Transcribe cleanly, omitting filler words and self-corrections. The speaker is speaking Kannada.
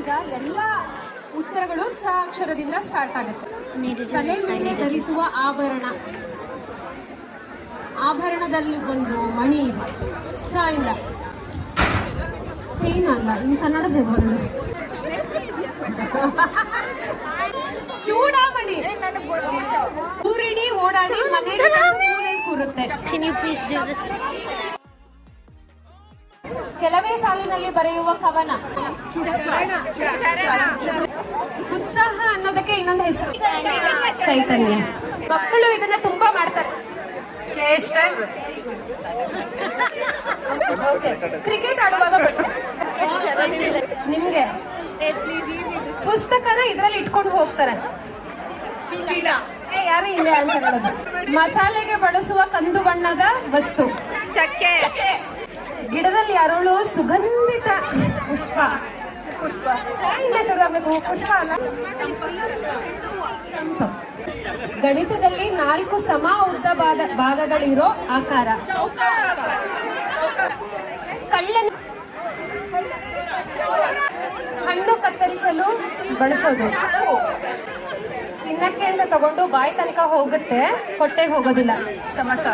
ಈಗ ಎಲ್ಲ ಉತ್ತರಗಳು ಚ ಅಕ್ಷರದಿಂದ ಸ್ಟಾರ್ಟ್ ಆಗುತ್ತೆ. ತಲೆ ಮೇಲೆ ಧರಿಸುವ ಆಭರಣ, ಆಭರಣದಲ್ಲಿ ಒಂದು ಮಣಿ ಇದೆ. ಚ ಇಂದ ಚೈನ್ ಅಲ್ಲ, ಇನ್ ಕನ್ನಡದ ಹೆಸರು ಚೂಡಾಮಣಿ. ಊರಿಡಿ ಓಡಾಡಿ ಮನೆ ಕೂರುತ್ತೆ. ಕೆಲವೇ ಸಾಲಿನಲ್ಲಿ ಬರೆಯುವ ಕವನ. ಉತ್ಸಾಹ ಅನ್ನೋದಕ್ಕೆ ಇನ್ನೊಂದು ಹೆಸರು ಚೈತನ್ಯ. ಮಕ್ಕಳು ಇದನ್ನ ತುಂಬಾ ಮಾಡ್ತಾರೆ. ಕ್ರಿಕೆಟ್ ಆಡುವಾಗ ನಿಮ್ಗೆ ಪುಸ್ತಕನ ಇದ್ರಲ್ಲಿ ಇಟ್ಕೊಂಡು ಹೋಗ್ತಾರೆ. ಯಾರು ಹಿಂದೆ ಆನ್ಸರ್ ಹೇಳೋದು. ಮಸಾಲೆಗೆ ಬಳಸುವ ಕಂದು ಬಣ್ಣದ ವಸ್ತು ಚಕ್ಕೆ. ಗಿಡದಲ್ಲಿ ಅರಳು ಸುಗಂಧಿತ ಪುಷ್ಪ. ಪುಷ್ಪ ಶುರು ಆಗಬೇಕು. ಪುಷ್ಪ ಅಲ್ಲ. ಗಣಿತದಲ್ಲಿ 4 ಸಮ ಉದ್ದ ಭಾಗಗಳಿರೋ ಆಕಾರ. ಹಣ್ಣು ಕತ್ತರಿಸಲು ಬಳಸೋದು. ತಿನ್ನಕ್ಕೆ ಅಂತ ತಗೊಂಡು ಬಾಯಿ ತನಕ ಹೋಗುತ್ತೆ, ಹೊಟ್ಟೆಗೆ ಹೋಗೋದಿಲ್ಲ. ಚಮಚ.